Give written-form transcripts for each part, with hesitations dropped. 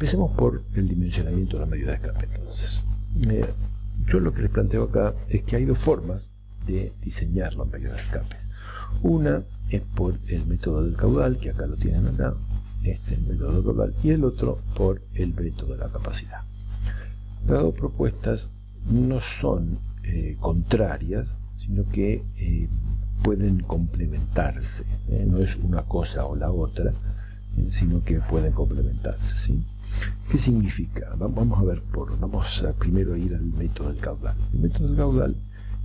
Empecemos por el dimensionamiento de los medios de escape. Entonces, yo lo que les planteo acá es que hay dos formas de diseñar los medios de escape. Una es por el método del caudal, que acá lo tienen acá, el método del caudal, y el otro por el método de la capacidad. Las dos propuestas no son contrarias, sino que pueden complementarse. No es una cosa o la otra, sino que pueden complementarse, ¿sí? ¿Qué significa? Vamos a primero ir al método del caudal. El método del caudal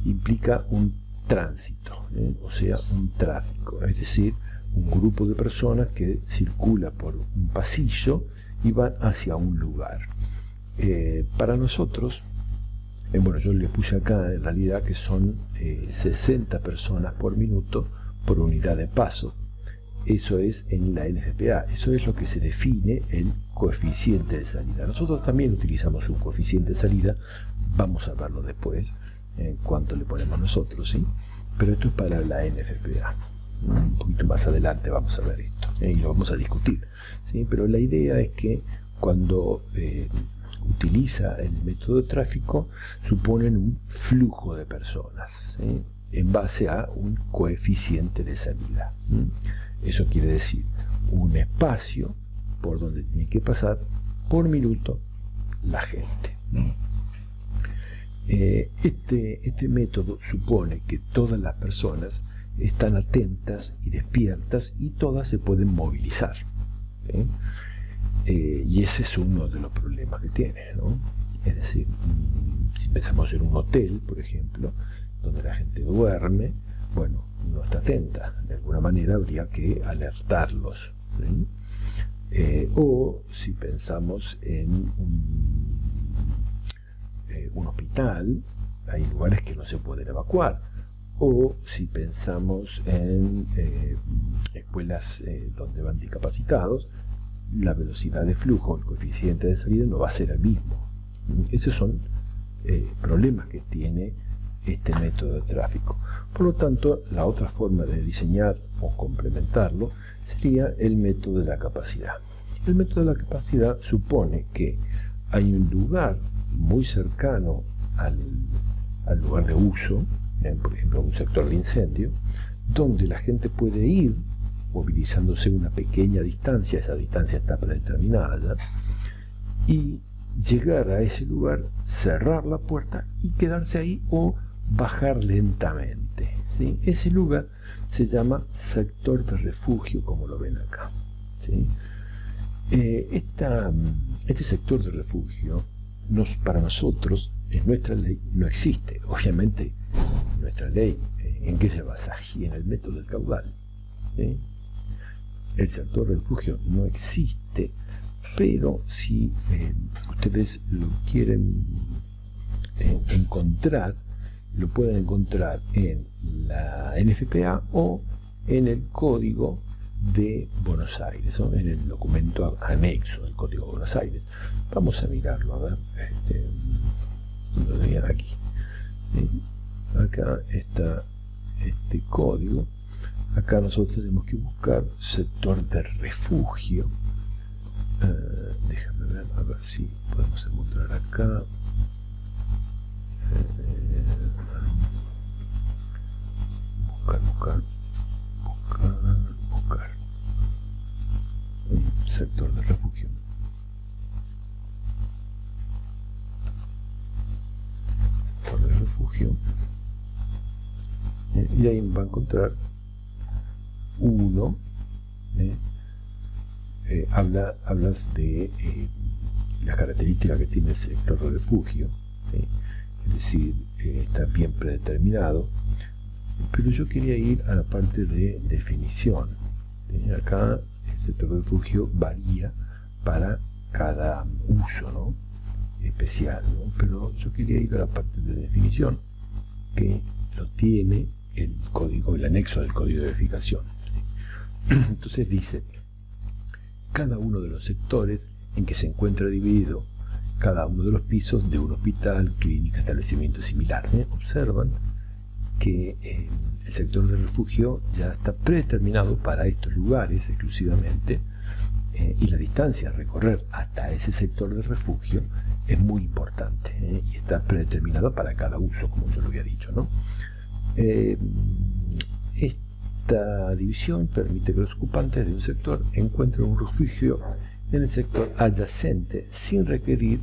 implica un tránsito, o sea, un tráfico, es decir, un grupo de personas que circula por un pasillo y van hacia un lugar. Para nosotros, bueno, yo le puse acá en realidad que son 60 personas por minuto por unidad de paso. Eso es en la NFPA, eso es lo que se define el coeficiente de salida. Nosotros también utilizamos un coeficiente de salida, vamos a verlo después, en cuanto le ponemos nosotros, ¿sí? Pero esto es para la NFPA. Un poquito más adelante vamos a ver esto, y lo vamos a discutir, ¿sí? Pero la idea es que cuando utiliza el método de tráfico, suponen un flujo de personas, ¿sí? En base a un coeficiente de salida. Eso quiere decir un espacio por donde tiene que pasar por minuto la gente. Este método supone que todas las personas están atentas y despiertas y todas se pueden movilizar, ¿sí? Y ese es uno de los problemas que tiene, ¿no? Es decir, si pensamos en un hotel, por ejemplo, donde la gente duerme, bueno, no está atenta, de alguna manera habría que alertarlos, ¿sí? O si pensamos en un hospital, hay lugares que no se pueden evacuar. O si pensamos en escuelas donde van discapacitados, la velocidad de flujo, el coeficiente de salida no va a ser el mismo. Esos son problemas que tiene este método de tráfico. Por lo tanto, la otra forma de diseñar o complementarlo sería el método de la capacidad. El método de la capacidad supone que hay un lugar muy cercano al lugar de uso, por ejemplo un sector de incendio, donde la gente puede ir movilizándose una pequeña distancia, esa distancia está predeterminada ya, y llegar a ese lugar, cerrar la puerta y quedarse ahí o bajar lentamente, ¿sí? Ese lugar se llama sector de refugio, como lo ven acá, ¿sí? Este sector de refugio para nosotros en nuestra ley no existe. Obviamente nuestra ley, ¿en qué se basa? Y en el método del caudal, ¿sí? El sector de refugio no existe, pero si ustedes lo quieren encontrar, lo pueden encontrar en la NFPA o en el Código de Buenos Aires, ¿no? En el documento anexo del Código de Buenos Aires. Vamos a mirarlo, a ver. Lo veían aquí. Acá está este código. Acá nosotros tenemos que buscar sector de refugio. Déjame ver, a ver si podemos encontrar acá. Buscar. Sector de refugio. Sector de refugio. Y ahí va a encontrar uno. Hablas de las características que tiene el sector de refugio. Es decir, está bien predeterminado. Pero yo quería ir a la parte de definición. Acá el sector de refugio varía para cada uso, ¿no? Especial, ¿no? Pero yo quería ir a la parte de definición que lo tiene el código, el anexo del código de edificación. Entonces dice: cada uno de los sectores en que se encuentra dividido cada uno de los pisos de un hospital, clínica, establecimiento similar. Observan que el sector de refugio ya está predeterminado para estos lugares exclusivamente, y la distancia a recorrer hasta ese sector de refugio es muy importante, y está predeterminado para cada uso, como yo lo había dicho, ¿no? Esta división permite que los ocupantes de un sector encuentren un refugio en el sector adyacente sin requerir,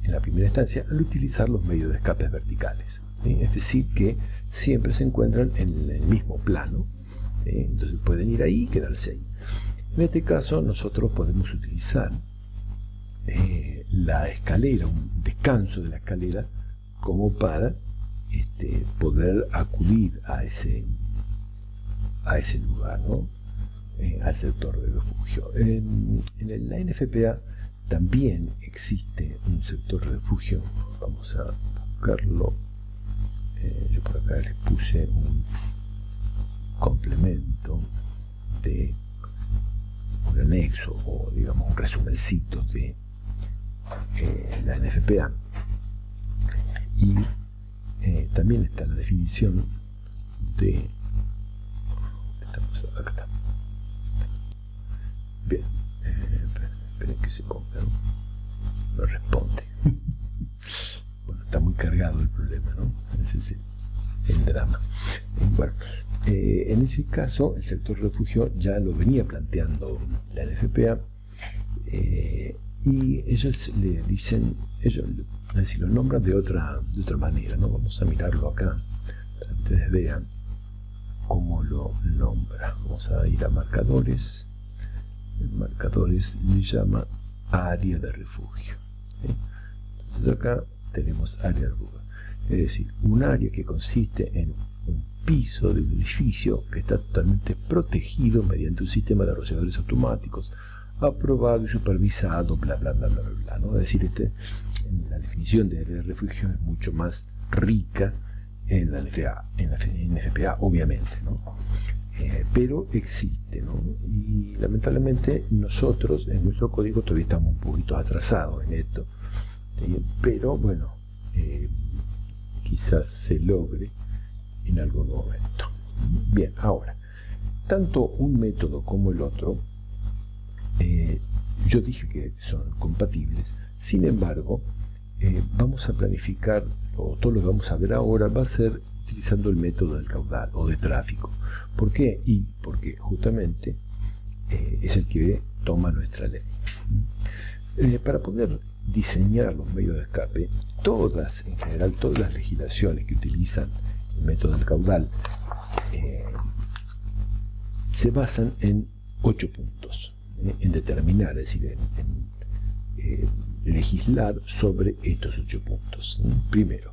en la primera instancia, al utilizar los medios de escape verticales, ¿sí? Es decir, que siempre se encuentran en el mismo plano, ¿sí? Entonces pueden ir ahí y quedarse ahí. En este caso nosotros podemos utilizar la escalera, un descanso de la escalera, como para poder acudir a ese lugar, ¿no? Al sector de refugio. En la NFPA también existe un sector de refugio. Vamos a buscarlo. Yo por acá les puse un complemento de un anexo, o digamos un resumencito de la NFPA, y también está la definición de acá está. Bien, esperen que se ponga, no responde. Bueno, está muy cargado el problema, ¿no? Ese es el drama. Bueno, en ese caso el sector refugio ya lo venía planteando la NFPA, y ellos le dicen, es decir, lo nombran de otra manera, ¿no? Vamos a mirarlo acá para que ustedes vean cómo lo nombra. Vamos a ir a marcadores. En marcadores le llama área de refugio, ¿sí? Entonces acá tenemos área de refugio, es decir, un área que consiste en un piso de un edificio que está totalmente protegido mediante un sistema de rociadores automáticos aprobado y supervisado, bla bla bla bla bla, ¿no? Es decir, la definición de área de refugio es mucho más rica en la NFPA, obviamente, ¿no? Pero existe, ¿no? Y lamentablemente nosotros en nuestro código todavía estamos un poquito atrasados en esto, pero bueno, quizás se logre en algún momento. Bien, ahora, tanto un método como el otro, yo dije que son compatibles. Sin embargo, vamos a planificar, o todo lo que vamos a ver ahora va a ser utilizando el método del caudal o de tráfico. ¿Por qué? Y porque justamente es el que toma nuestra ley. Para poder diseñar los medios de escape, en general todas las legislaciones que utilizan el método del caudal se basan en 8 puntos, en determinar, es decir, en legislar sobre estos 8 puntos. Primero,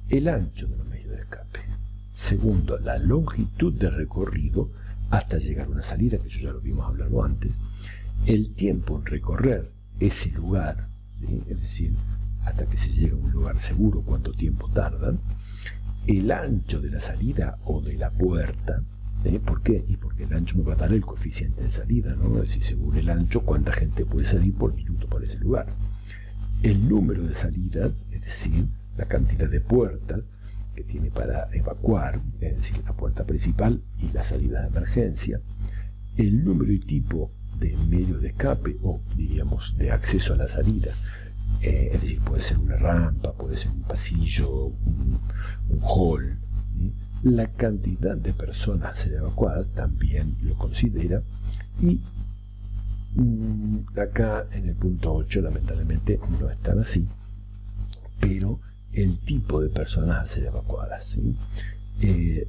el ancho de los medios de escape. Segundo, la longitud de recorrido hasta llegar a una salida, que eso ya lo vimos hablando antes. El tiempo en recorrer ese lugar, ¿sí? Es decir, hasta que se llega a un lugar seguro, cuánto tiempo tardan. El ancho de la salida o de la puerta. ¿Por qué? Y porque el ancho me va a dar el coeficiente de salida, ¿no? Es decir, según el ancho, cuánta gente puede salir por minuto por ese lugar. El número de salidas, es decir, la cantidad de puertas que tiene para evacuar, es decir, la puerta principal y la salida de emergencia. El número y tipo de medios de escape, o diríamos de acceso a la salida, es decir, puede ser una rampa, puede ser un pasillo, un hall, ¿sí? La cantidad de personas a ser evacuadas también lo considera, y acá en el punto 8 lamentablemente no están así, pero el tipo de personas a ser evacuadas, ¿sí?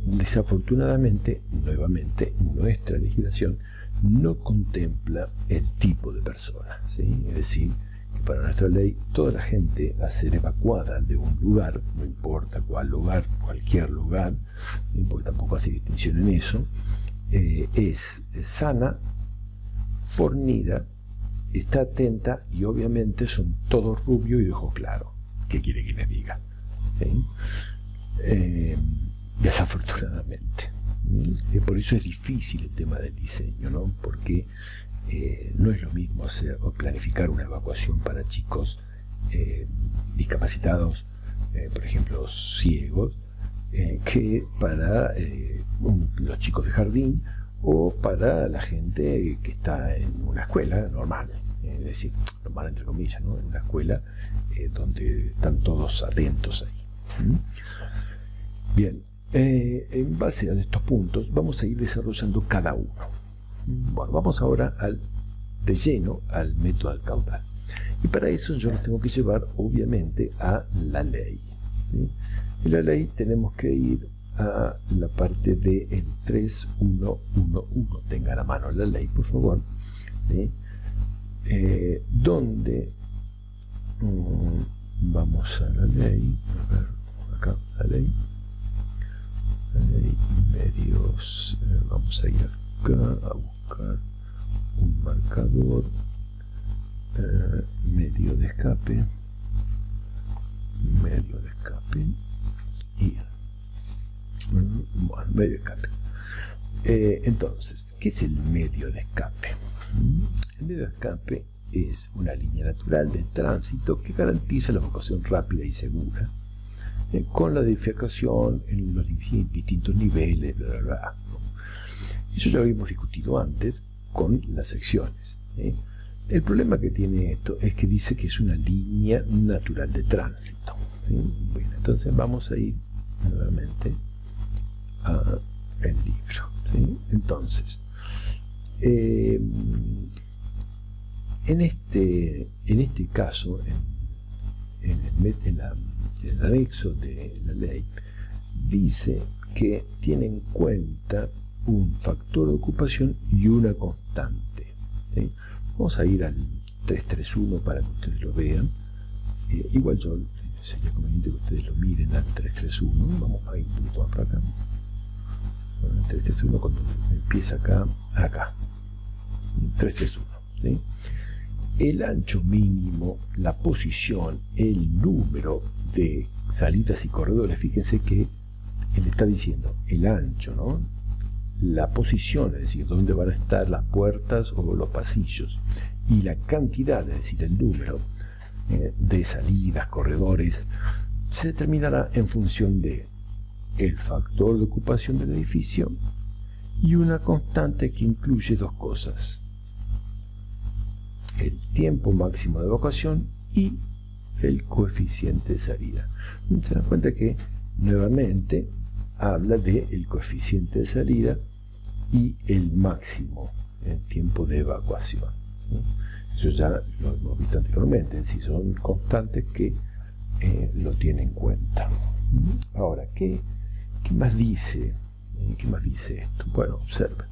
Desafortunadamente, nuevamente, nuestra legislación no contempla el tipo de personas, ¿sí? Es decir, que para nuestra ley toda la gente a ser evacuada de un lugar, no importa cuál lugar, cualquier lugar, ¿sí? Porque tampoco hace distinción en eso, es sana, fornida, está atenta y obviamente son todos rubios y de ojos claros. ¿Qué quiere que les diga? ¿Sí? Desafortunadamente. Por eso es difícil el tema del diseño, ¿no? Porque no es lo mismo hacer o planificar una evacuación para chicos discapacitados, por ejemplo, ciegos, que para los chicos de jardín o para la gente que está en una escuela normal, es decir, normal entre comillas, ¿no? En una escuela donde están todos atentos ahí. Bien, en base a estos puntos vamos a ir desarrollando cada uno. Bueno, vamos ahora de lleno al método al caudal. Y para eso yo los tengo que llevar, obviamente, a la ley, ¿sí? En la ley tenemos que ir a la parte del 3111. Tengan a mano la ley, por favor, ¿sí? Donde vamos a la ley, a ver, acá, la ley medios, vamos a ir acá a buscar un marcador, medio de escape, y bueno, medio de escape. Entonces, ¿qué es el medio de escape? El medio de escape es una línea natural de tránsito que garantiza la evacuación rápida y segura, con la edificación en los distintos niveles, bla, bla, bla. Eso ya lo habíamos discutido antes con las secciones. El problema que tiene esto es que dice que es una línea natural de tránsito, ¿sí? Bueno, entonces vamos a ir nuevamente al libro, ¿sí? Entonces, en este caso, en el anexo de la ley, dice que tiene en cuenta un factor de ocupación y una constante, ¿sí? Vamos a ir al 331 para que ustedes lo vean. Igual sería conveniente que ustedes lo miren al 331. Vamos a ir un poquito más para acá. Bueno, el 331 cuando empieza acá. 331, ¿sí? El ancho mínimo, la posición, el número de salidas y corredores. Fíjense que él está diciendo el ancho, ¿no? La posición, es decir, dónde van a estar las puertas o los pasillos, y la cantidad, es decir, el número de salidas, corredores, se determinará en función de el factor de ocupación del edificio y una constante que incluye dos cosas: el tiempo máximo de evacuación y el coeficiente de salida. Se dan cuenta que nuevamente habla del coeficiente de salida y el máximo en tiempo de evacuación. Eso ya lo hemos visto anteriormente, es decir, son constantes que lo tienen en cuenta. Ahora, ¿qué más dice? ¿Qué más dice esto? Bueno, observen.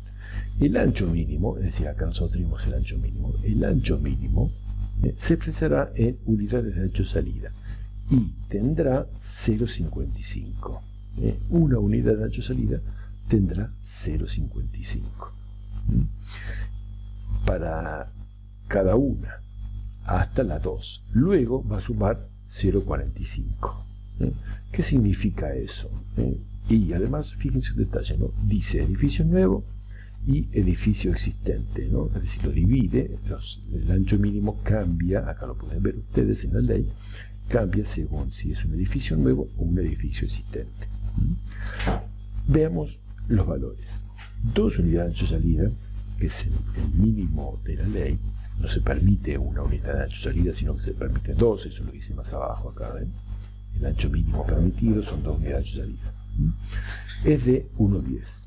El ancho mínimo, es decir, acá nosotros tenemos el ancho mínimo. El ancho mínimo se expresará en unidades de ancho salida y tendrá 0,55. Una unidad de ancho salida tendrá 0,55 para cada una hasta la 2. Luego va a sumar 0,45. ¿Qué significa eso? Y además, fíjense un detalle, ¿no? Dice edificio nuevo y edificio existente, ¿no? Es decir, lo divide, el ancho mínimo cambia, acá lo pueden ver ustedes en la ley, cambia según si es un edificio nuevo o un edificio existente. Veamos los valores. 2 unidades de ancho salida, que es el mínimo de la ley. No se permite una unidad de ancho salida, sino que se permite 2, eso lo dice más abajo acá, ¿ven? El ancho mínimo permitido son 2 unidades de ancho salida. Es de 1,10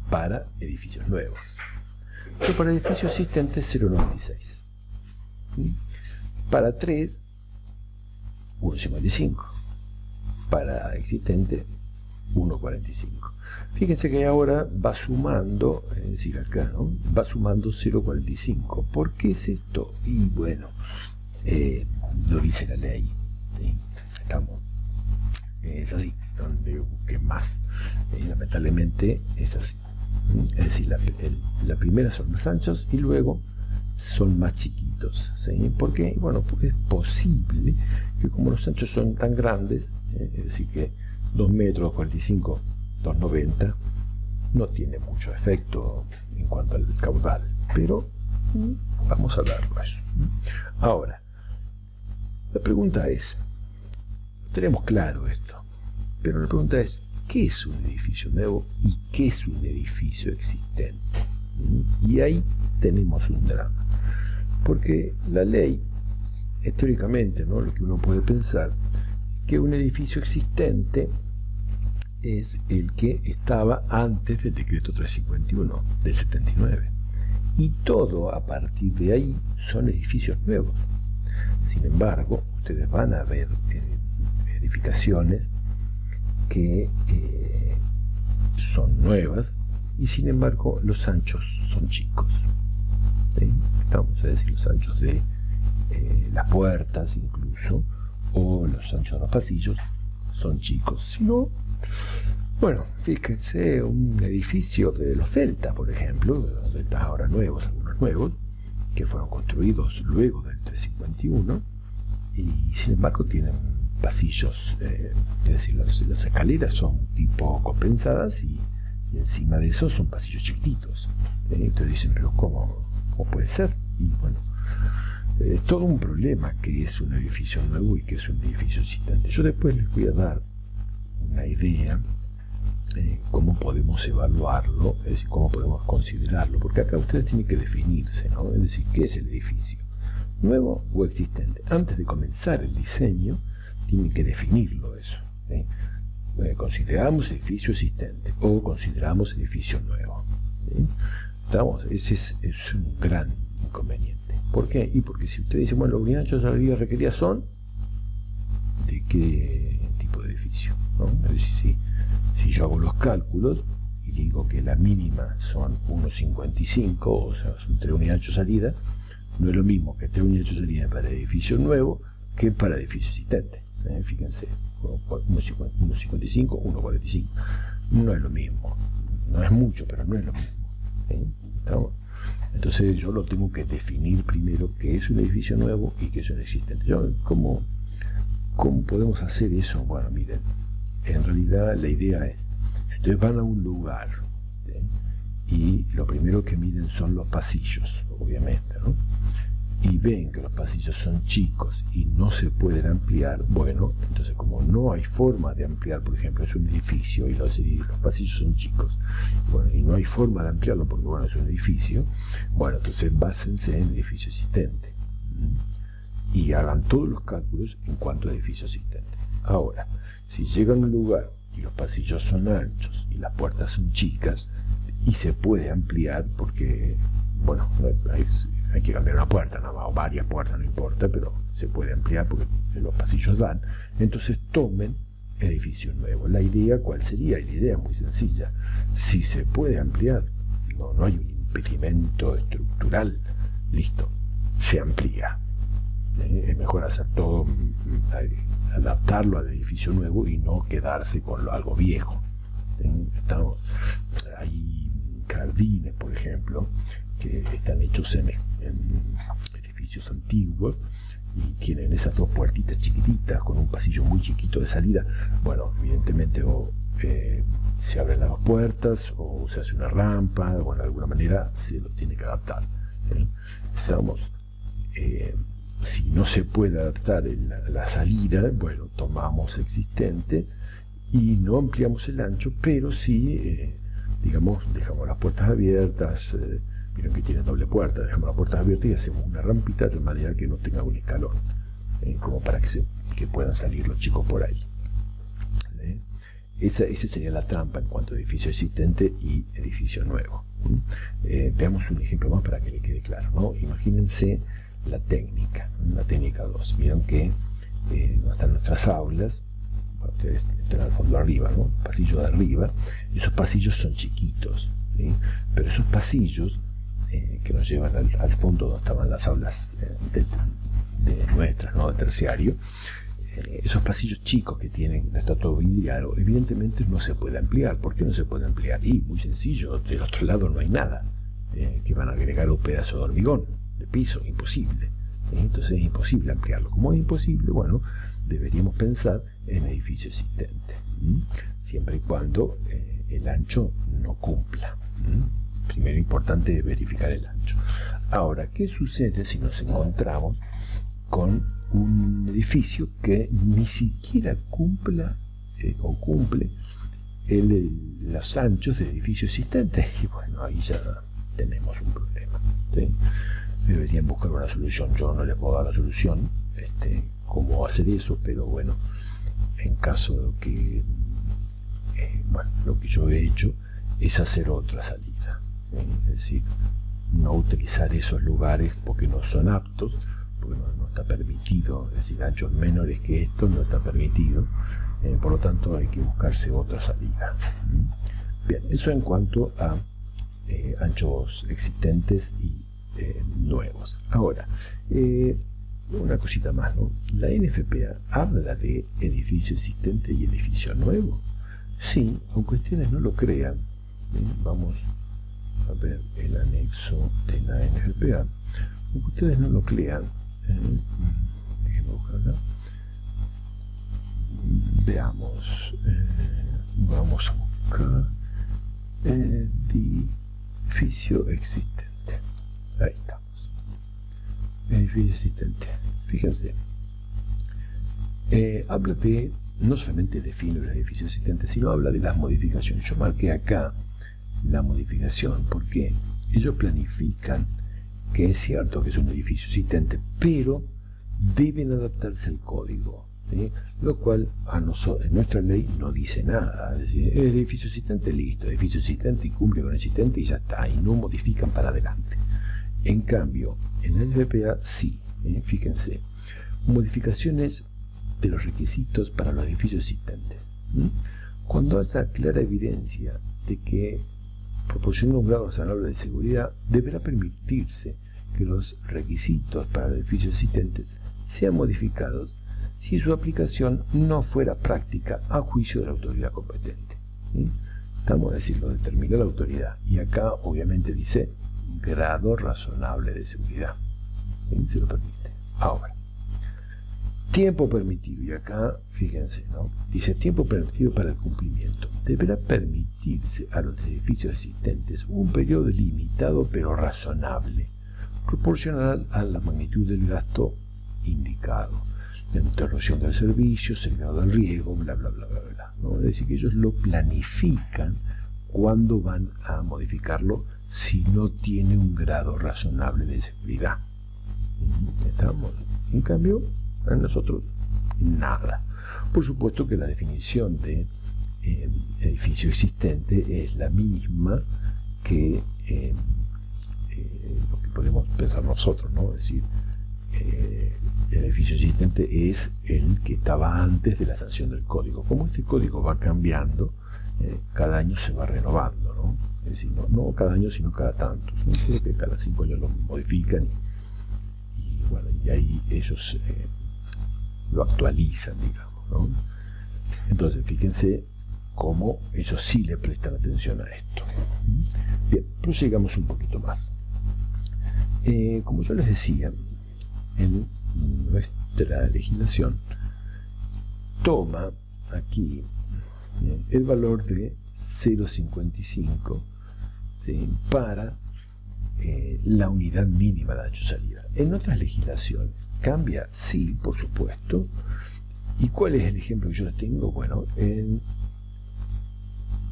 para edificios nuevos. Pero para edificios existentes 0,96. Para 3, 1,55. Para existente 1,45. Fíjense que ahora va sumando, es decir, acá, ¿no? Va sumando 0,45. ¿Por qué es esto? Y bueno, lo dice la ley, ¿sí? Es así, no le busque más. Lamentablemente es así. Es decir, la primera son más anchos y luego son más chiquitos, ¿sí? Porque, bueno, porque es posible que como los anchos son tan grandes, es decir, que 2 metros 45, 2,90, no tiene mucho efecto en cuanto al caudal, pero vamos a verlo eso. Ahora, la pregunta es, tenemos claro esto, pero la pregunta es, qué es un edificio nuevo y qué es un edificio existente. Y ahí tenemos un drama, porque la ley, teóricamente, ¿no?, lo que uno puede pensar, que un edificio existente es el que estaba antes del decreto 351 del 79, y todo a partir de ahí son edificios nuevos. Sin embargo, ustedes van a ver edificaciones que son nuevas y sin embargo los anchos son chicos, ¿sí? Vamos a decir, los anchos de las puertas incluso, o los anchos de los pasillos son chicos. Si no, bueno, fíjense un edificio de los Delta, por ejemplo, los Deltas ahora nuevos, algunos nuevos, que fueron construidos luego del 351 y sin embargo tienen pasillos, es decir, las escaleras son tipo compensadas y encima de eso son pasillos chiquititos. Ustedes dicen, pero ¿cómo puede ser? Y bueno, todo un problema que es un edificio nuevo y que es un edificio existente. Yo después les voy a dar una idea de cómo podemos evaluarlo, es decir, cómo podemos considerarlo, porque acá ustedes tienen que definirse, ¿no? Es decir, ¿qué es el edificio? ¿Nuevo o existente? Antes de comenzar el diseño, tienen que definirlo eso, ¿sí? Consideramos edificio existente o consideramos edificio nuevo, ¿sí? Ese es un gran inconveniente. ¿Por qué? Y porque si usted dice, bueno, los unidades de salida requeridas son ¿de qué tipo de edificio? ¿No? Es decir, si yo hago los cálculos y digo que la mínima son 1,55, o sea, son 3 unidades de salida, no es lo mismo que 3 unidades de salida para edificio nuevo que para edificio existente. Fíjense, 1,55, 1,45, no es lo mismo. No es mucho, pero no es lo mismo. ¿Estamos? Entonces yo lo tengo que definir primero qué es un edificio nuevo y qué es un existente. ¿Cómo podemos hacer eso? Bueno, miren, en realidad la idea es, si ustedes van a un lugar, ¿sí?, y lo primero que miden son los pasillos, obviamente, ¿no?, y ven que los pasillos son chicos y no se pueden ampliar, bueno, entonces como no hay forma de ampliar, por ejemplo, es un edificio y los pasillos son chicos, bueno, y no hay forma de ampliarlo porque, bueno, es un edificio, bueno, entonces básense en el edificio existente y hagan todos los cálculos en cuanto a edificio existente. Ahora, si llegan a un lugar y los pasillos son anchos y las puertas son chicas y se puede ampliar porque, bueno, hay que cambiar una puerta, nada más, o varias puertas, no importa, pero se puede ampliar porque los pasillos dan, entonces tomen edificio nuevo. La idea, ¿cuál sería? La idea es muy sencilla. Si se puede ampliar, no hay un impedimento estructural, listo, se amplía. Es mejor hacer todo, adaptarlo al edificio nuevo y no quedarse con algo viejo. Hay jardines, por ejemplo, que están hechos en edificios antiguos y tienen esas dos puertitas chiquititas con un pasillo muy chiquito de salida. Bueno, evidentemente se abren las dos puertas o se hace una rampa o de alguna manera se lo tiene que adaptar. Si no se puede adaptar la salida, bueno, tomamos existente y no ampliamos el ancho, pero sí, digamos, dejamos las puertas abiertas. Miren que tiene doble puerta, dejamos las puertas abiertas y hacemos una rampita de manera que no tenga un escalón, como para que puedan salir los chicos por ahí. Esa sería la trampa en cuanto a edificio existente y edificio nuevo. Veamos un ejemplo más para que le quede claro, ¿no? Imagínense la técnica 2. Vieron que donde están nuestras aulas, ustedes están al fondo arriba, ¿no? Pasillo de arriba, esos pasillos son chiquitos, ¿sí? Pero esos pasillos que nos llevan al fondo donde estaban las aulas de nuestras, ¿no?, de terciario, esos pasillos chicos que tienen, está todo vidriado, evidentemente no se puede ampliar. ¿Por qué no se puede ampliar? Y muy sencillo, del otro lado no hay nada, que van a agregar un pedazo de hormigón de piso, imposible. Entonces es imposible ampliarlo. Como es imposible, bueno, deberíamos pensar en edificio existente, siempre y cuando el ancho no cumpla. Primero importante es verificar el ancho. Ahora, ¿qué sucede si nos encontramos con un edificio que ni siquiera cumpla o cumple los anchos del edificio existente, y bueno, ahí ya tenemos un problema, ¿sí? Deberían buscar una solución. Yo no les puedo dar la solución, cómo hacer eso, pero bueno, en caso de que, bueno, lo que yo he hecho es hacer otra salida, es decir, no utilizar esos lugares porque no son aptos, porque no está permitido, es decir, anchos menores que estos no está permitido, por lo tanto hay que buscarse otra salida. Bien, eso en cuanto a anchos existentes y nuevos. Ahora, una cosita más, ¿no? La NFPA habla de edificio existente y edificio nuevo. Sí, aunque ustedes no lo crean. Vamos a ver el anexo de la NFPA. Aunque ustedes no lo crean, déjenme buscarla. Veamos, vamos a buscar edificio existente. Ahí estamos. Edificio existente. Fíjense. Habla de, no solamente define el edificio existente, sino habla de las modificaciones. Yo marqué acá la modificación porque ellos planifican que es cierto que es un edificio existente, pero deben adaptarse al código, ¿sí? Lo cual en nuestra ley no dice nada. Es decir, el edificio existente, listo, edificio existente y cumple con el existente y ya está, y no modifican para adelante. En cambio, en el NFPA sí, fíjense, modificaciones de los requisitos para los edificios existentes. Cuando haya clara evidencia de que proporciona un grado razonable de seguridad, deberá permitirse que los requisitos para los edificios existentes sean modificados si su aplicación no fuera práctica a juicio de la autoridad competente. Estamos a decir, lo determina la autoridad, y acá obviamente dice grado razonable de seguridad. Se lo permite. Ahora, tiempo permitido, y acá fíjense, ¿no? Dice tiempo permitido para el cumplimiento. Deberá permitirse a los edificios existentes un periodo limitado pero razonable, proporcional a la magnitud del gasto indicado, la interrupción del servicio, el grado del riesgo, bla bla bla bla bla, ¿no? Es decir, que ellos lo planifican cuando van a modificarlo si no tiene un grado razonable de seguridad. ¿Estamos? En cambio, a nosotros nada. Por supuesto que la definición de edificio existente es la misma que lo que podemos pensar nosotros, ¿no? Es decir, el edificio existente es el que estaba antes de la sanción del código. Como este código va cambiando, cada año se va renovando, ¿no? Es decir, no cada año, sino cada tanto. Creo que cada 5 años lo modifican y bueno, y ahí ellos lo actualizan, digamos, ¿no? Entonces, fíjense cómo ellos sí le prestan atención a esto. Bien, prosigamos un poquito más. Como yo les decía, en nuestra legislación toma aquí el valor de 0,55, ¿sí?, para la unidad mínima de ancho salida. En otras legislaciones cambia, sí, por supuesto. ¿Y cuál es el ejemplo que yo les tengo? Bueno,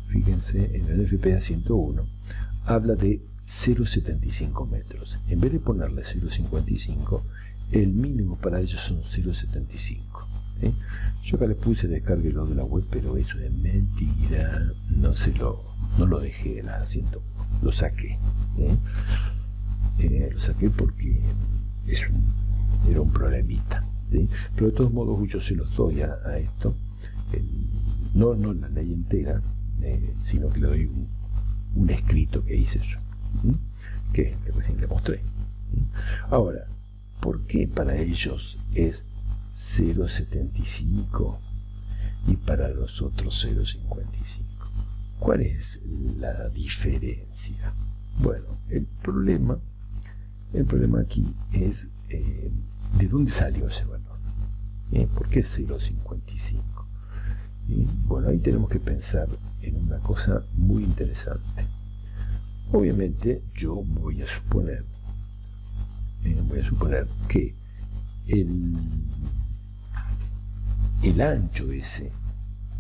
fíjense, en el NFPA 101 habla de 0,75 metros. En vez de ponerle 0,55, el mínimo para ellos son 0,75. ¿Sí? Yo acá les puse descárguelo de la web, pero eso es mentira. No lo dejé en la 101, lo saqué. Lo saqué porque era un problemita, ¿sí? Pero de todos modos yo se los doy a esto, no la ley entera, sino que le doy un escrito que hice yo, que es el que recién le mostré. Ahora, ¿por qué para ellos es 0,75 y para los otros 0,55? ¿Cuál es la diferencia? Bueno, el problema aquí es ¿de dónde salió ese valor? ¿Por qué 0,55? Bueno, ahí tenemos que pensar en una cosa muy interesante. Obviamente yo voy a suponer que el ancho ese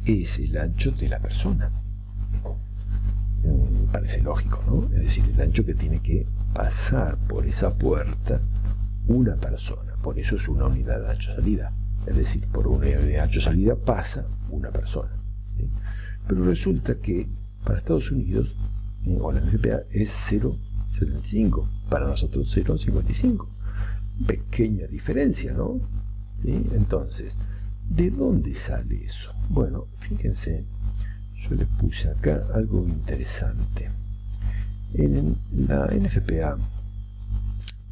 es el ancho de la persona, parece lógico, ¿no? Es decir, el ancho que tiene que pasar por esa puerta una persona. Por eso es una unidad de ancho-salida. Es decir, por una unidad de ancho-salida pasa una persona, ¿sí? Pero resulta que para Estados Unidos, o la NFPA, es 0,75. Para nosotros 0,55. Pequeña diferencia, ¿no? ¿Sí? Entonces, ¿de dónde sale eso? Bueno, fíjense, yo les puse acá algo interesante. En la NFPA,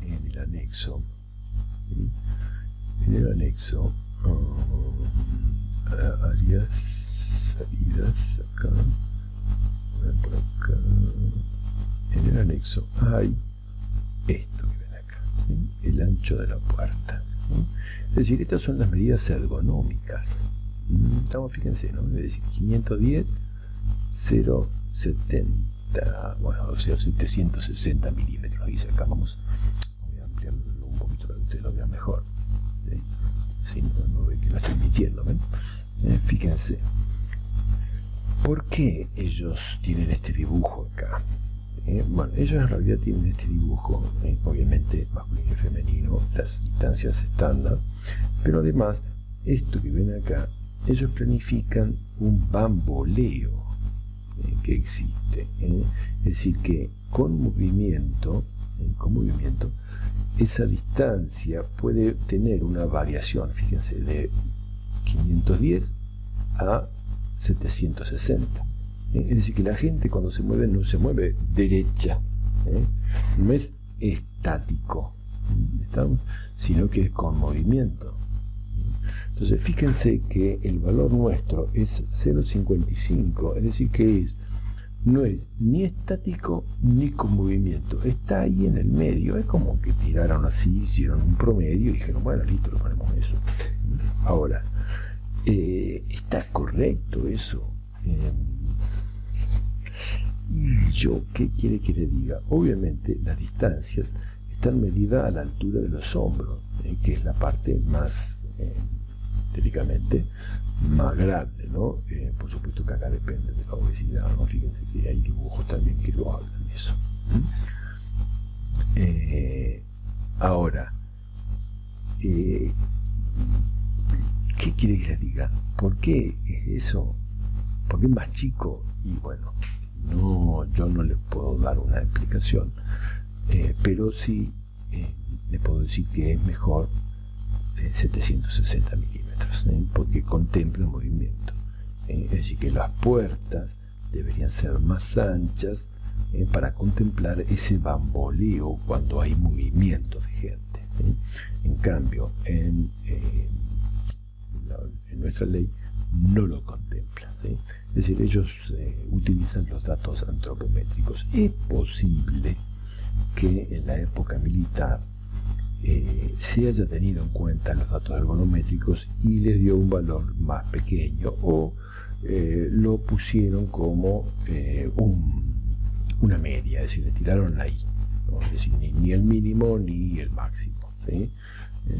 en el anexo, ¿sí? En el anexo, áreas, salidas, acá, por acá, en el anexo hay esto que ven acá, ¿sí? El ancho de la puerta, ¿sí? Es decir, estas son las medidas ergonómicas. Estamos, fíjense, ¿no? Es decir, 510, 0,70, bueno, o sea, 760 milímetros, dice acá. Voy a ampliarlo un poquito para que ustedes lo vean mejor, ¿sí? Si no ven que la estoy mintiendo, ¿ven? Fíjense, ¿por qué ellos tienen este dibujo acá? Bueno, ellos en realidad tienen este dibujo, obviamente masculino y femenino, las distancias estándar, pero además, esto que ven acá, ellos planifican un bamboleo que existe, es decir, que con movimiento, esa distancia puede tener una variación, fíjense, de 510 a 760. Es decir, que la gente cuando se mueve no se mueve derecha, no es estático, sino que es con movimiento. Entonces fíjense que el valor nuestro es 0,55, es decir que no es ni estático ni con movimiento, está ahí en el medio. Es como que tiraron así, hicieron un promedio y dijeron, bueno, listo, le ponemos eso. Ahora, ¿está correcto eso? ¿Yo qué quiere que le diga? Obviamente las distancias están medidas a la altura de los hombros, que es la parte más, teóricamente, más grande, ¿no? Por supuesto que acá depende de la obesidad, ¿no? Fíjense que hay dibujos también que lo hablan de eso. Ahora, ¿qué quiere que les diga? ¿Por qué es eso? ¿Por qué es más chico? Y bueno, yo no les puedo dar una explicación, pero sí les puedo decir que es mejor 760 milímetros, porque contempla movimiento. Es decir, que las puertas deberían ser más anchas para contemplar ese bamboleo cuando hay movimiento de gente, ¿sí? En cambio, en nuestra ley no lo contempla, ¿sí? Es decir, ellos utilizan los datos antropométricos. Es posible que en la época militar se haya tenido en cuenta los datos ergonométricos y le dio un valor más pequeño, o lo pusieron como una media, es decir, le tiraron ahí, ¿no? Es decir, ni el mínimo ni el máximo, ¿sí?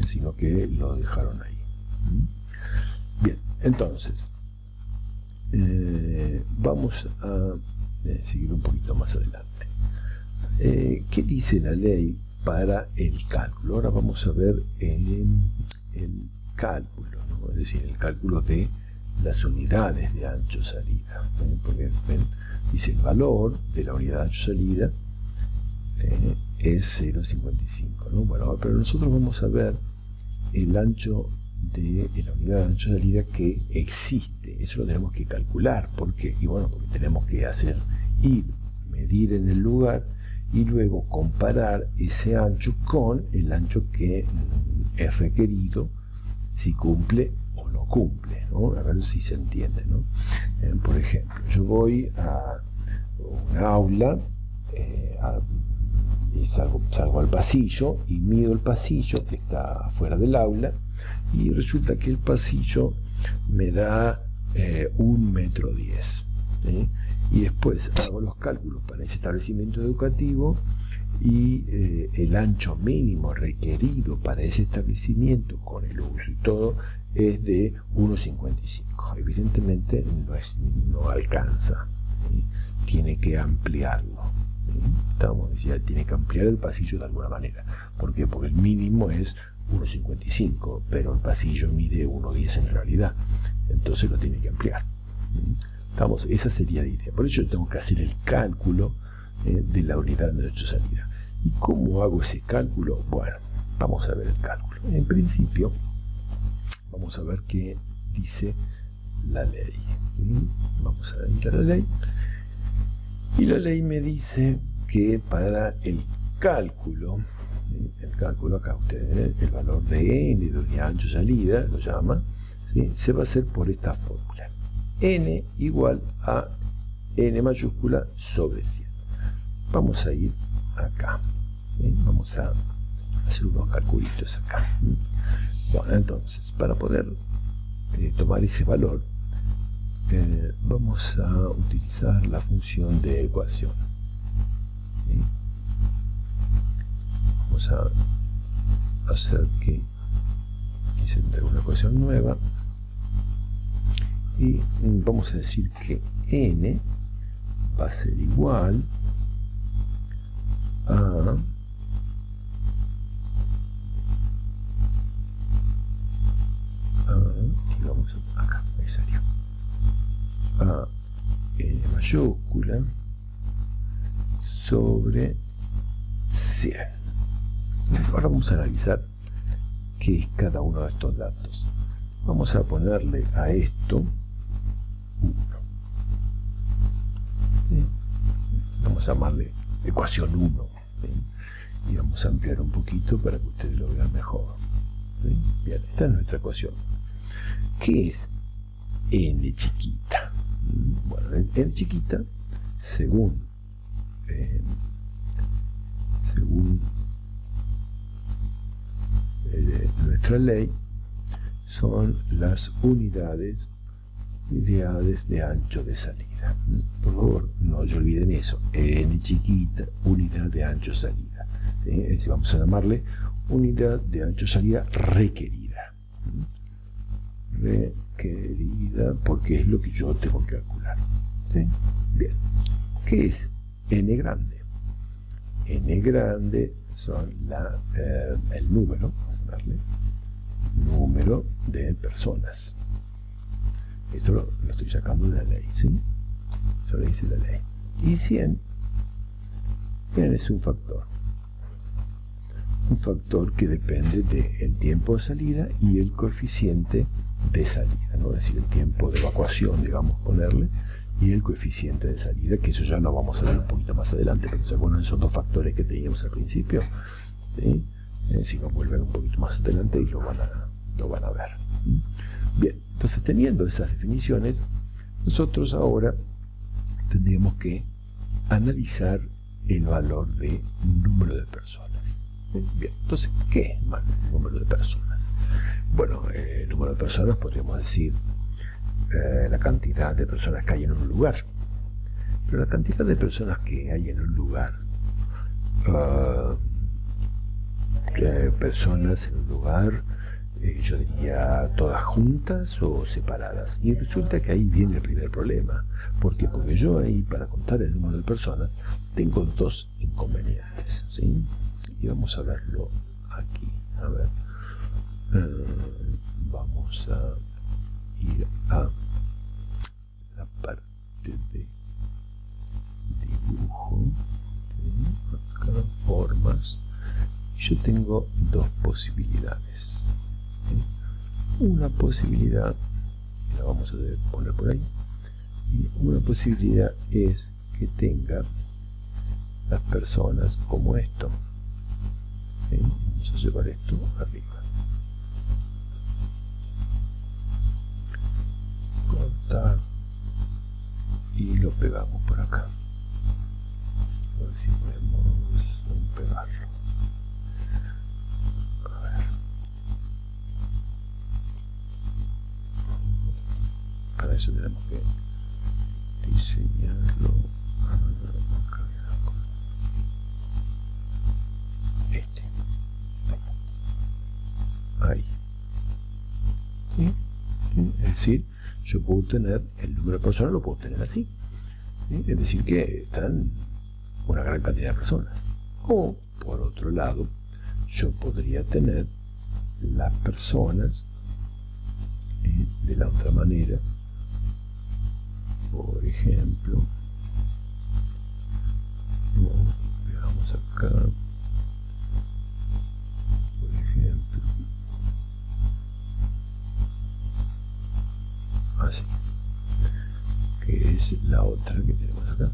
Sino que lo dejaron ahí. Bien, entonces vamos a seguir un poquito más adelante. ¿Qué dice la ley para el cálculo? Ahora vamos a ver el cálculo, ¿no? Es decir, el cálculo de las unidades de ancho-salida, porque ven, dice el valor de la unidad de ancho-salida es 0,55, ¿no? Bueno, pero nosotros vamos a ver el ancho de la unidad de ancho-salida que existe. Eso lo tenemos que calcular. ¿Por qué? Y bueno, porque tenemos que medir en el lugar y luego comparar ese ancho con el ancho que es requerido, si cumple o no cumple, ¿no? A ver si se entiende, ¿no? Por ejemplo, yo voy a un aula, y salgo al pasillo y mido el pasillo que está afuera del aula, y resulta que el pasillo me da 1,10 metros, ¿sí? Y después hago los cálculos para ese establecimiento educativo y el ancho mínimo requerido para ese establecimiento con el uso y todo es de 1,55. Evidentemente no alcanza, tiene que ampliarlo. Estamos diciendo, tiene que ampliar el pasillo de alguna manera. ¿Por qué? Porque el mínimo es 1,55, pero el pasillo mide 1,10 en realidad. Entonces lo tiene que ampliar. Esa sería la idea. Por eso yo tengo que hacer el cálculo de la unidad de ancho-salida. ¿Y cómo hago ese cálculo? Bueno, vamos a ver el cálculo. En principio, vamos a ver qué dice la ley. ¿Sí? Vamos a ir a la ley. Y la ley me dice que para el cálculo acá ustedes, el valor de n de unidad ancho-salida, lo llama, ¿sí? Se va a hacer por esta fórmula. N igual a n mayúscula sobre 100. Vamos a ir acá. Vamos a hacer unos calculitos acá. Bueno, entonces, para poder tomar ese valor, vamos a utilizar la función de ecuación. ¿Sí? Vamos a hacer que se entre una ecuación nueva y vamos a decir que n va a ser igual a y vamos acá, ahí salió, a n mayúscula sobre 100. Ahora vamos a analizar qué es cada uno de estos datos. Vamos a ponerle a esto 1. ¿Sí? Vamos a llamarle ecuación 1. ¿Sí? Y vamos a ampliar un poquito para que ustedes lo vean mejor. ¿Sí? Bien, esta es nuestra ecuación. ¿Qué es n chiquita? Bueno, n chiquita, según nuestra ley, son las unidades de ancho de salida. Por favor, no se olviden eso. N chiquita, unidad de ancho de salida. ¿Sí? Es decir, vamos a llamarle unidad de ancho de salida requerida. Requerida, porque es lo que yo tengo que calcular. ¿Sí? Bien. ¿Qué es n grande? N grande son el número, número de personas. Esto lo estoy sacando de la ley, ¿sí? Eso lo dice la ley. Y 100, bien, es un factor. Un factor que depende del tiempo de salida y el coeficiente de salida, ¿no? Es decir, el tiempo de evacuación, digamos, ponerle, y el coeficiente de salida, que eso ya lo vamos a ver un poquito más adelante, pero se acuerdan de esos dos factores que teníamos al principio, ¿sí? Si nos vuelven un poquito más adelante y lo van a ver. Bien, entonces teniendo esas definiciones, nosotros ahora tendríamos que analizar el valor de número de personas. Bien, entonces, ¿qué es el número de personas? Bueno, el número de personas podríamos decir la cantidad de personas que hay en un lugar. Pero la cantidad de personas que hay en un lugar, personas en un lugar, yo diría todas juntas o separadas. Y resulta que ahí viene el primer problema. ¿Por qué? Porque yo ahí, para contar el número de personas, tengo dos inconvenientes, ¿sí? Y vamos a verlo aquí. A ver. Vamos a ir a la parte de dibujo, ¿sí? Acá, formas. Yo tengo dos posibilidades, ¿sí? Una posibilidad, la vamos a poner por ahí, y una posibilidad es que tenga las personas como esto, ¿sí? Vamos a llevar esto arriba, cortar y lo pegamos por acá. A ver si podemos pegarlo. A ver. Para eso tenemos que diseñarlo acá. Ahí. ¿Sí? Es decir, yo puedo tener el número de personas, lo puedo tener así. ¿sí? Es decir, que están una gran cantidad de personas. O, por otro lado, yo podría tener las personas de la otra manera. Por ejemplo, veamos acá, por ejemplo, así, que es la otra que tenemos acá.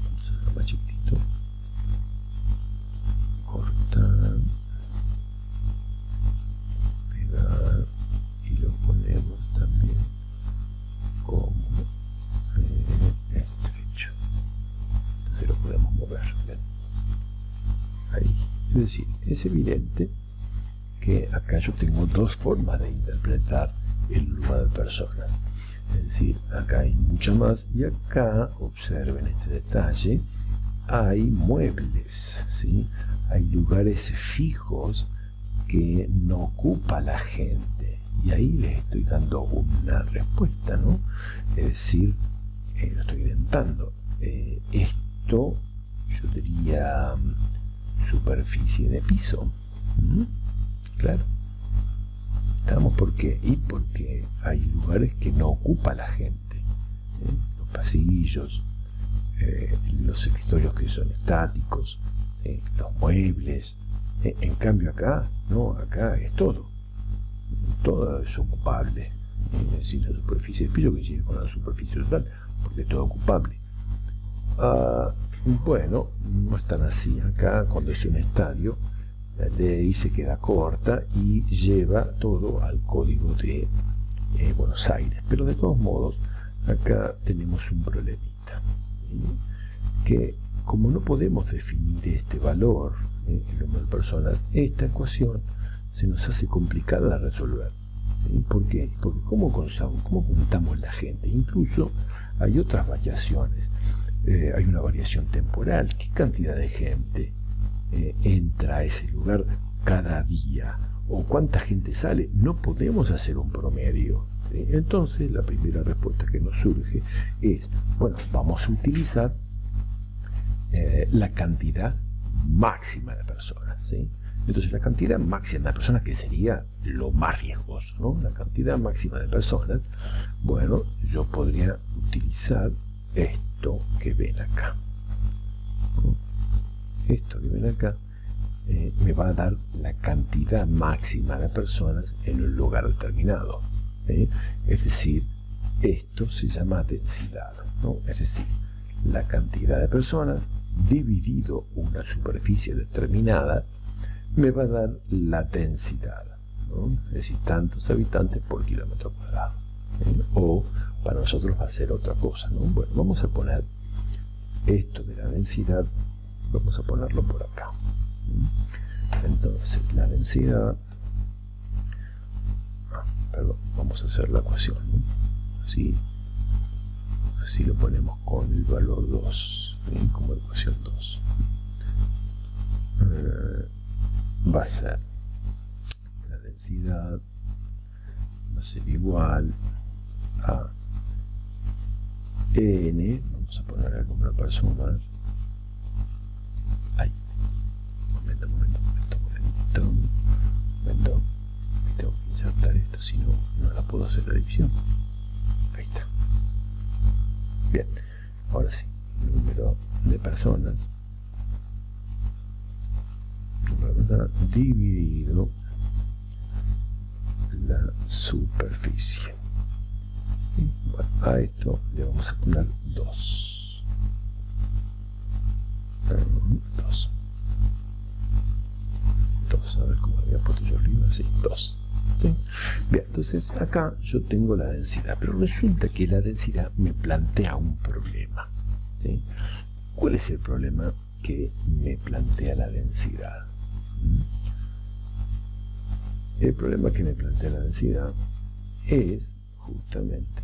Vamos a hacerlo más chiquitito, cortar, pegar y lo ponemos también como estrecho. Entonces lo podemos mover. ¿Ven? Ahí. Es decir, es evidente que acá yo tengo dos formas de interpretar el número de personas. Es decir, acá hay mucho más y acá, observen este detalle, hay muebles, ¿sí? Hay lugares fijos que no ocupa la gente. Y ahí les estoy dando una respuesta, ¿no? Es decir, lo estoy inventando. Esto, yo diría, superficie de piso. Claro. Estamos porque hay lugares que no ocupa la gente. Los pasillos, los escritorios que son estáticos, los muebles. En cambio acá, no, acá es todo. Todo es ocupable. Es decir, la superficie del piso que sigue con la superficie total, porque es todo ocupable. Bueno, no es tan así. Acá, cuando es un estadio, la ley se queda corta y lleva todo al código de Buenos Aires. Pero de todos modos, acá tenemos un problemita. Que como no podemos definir este valor, el número de personas, esta ecuación se nos hace complicada de resolver. ¿Por qué? Porque ¿cómo contamos la gente? Incluso hay otras variaciones. Hay una variación temporal. ¿Qué cantidad de gente entra a ese lugar cada día? ¿O cuánta gente sale? No podemos hacer un promedio. Entonces, la primera respuesta que nos surge es, bueno, vamos a utilizar la cantidad máxima de personas, ¿sí? Entonces, la cantidad máxima de personas, que sería lo más riesgoso, ¿no? La cantidad máxima de personas, bueno, yo podría utilizar esto que ven acá. Esto que ven acá me va a dar la cantidad máxima de personas en un lugar determinado. Es decir, esto se llama densidad, ¿no? Es decir, la cantidad de personas dividido una superficie determinada me va a dar la densidad, ¿no? Es decir, tantos habitantes por kilómetro cuadrado. O para nosotros va a ser otra cosa, ¿no? Bueno, vamos a poner esto de la densidad, vamos a ponerlo por acá. Entonces, la densidad, perdón, vamos a hacer la ecuación, ¿no? Así lo ponemos con el valor 2, ¿sí? Como ecuación 2. Va a ser la densidad va a ser igual a n, vamos a poner el número de personas. Ay, momento, tengo que insertar esto, si no, no la puedo hacer la división. Ahí está. Bien, ahora sí, número de personas dividido la superficie. Bueno, a esto le vamos a poner 2. 2. A ver cómo había puesto yo arriba. Sí, 2. ¿Sí? Bien, entonces acá yo tengo la densidad, pero resulta que la densidad me plantea un problema. ¿Sí? ¿Cuál es el problema que me plantea la densidad? El problema que me plantea la densidad es justamente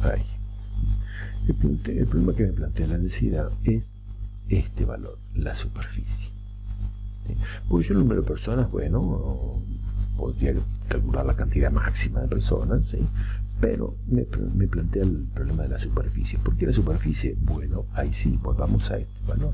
ahí. El problema que me plantea la densidad es este valor, la superficie. ¿Sí? Porque yo el número de personas, bueno, podría calcular la cantidad máxima de personas, ¿sí? Pero me plantea el problema de la superficie. ¿Por qué la superficie? Bueno, ahí sí, volvamos a este valor.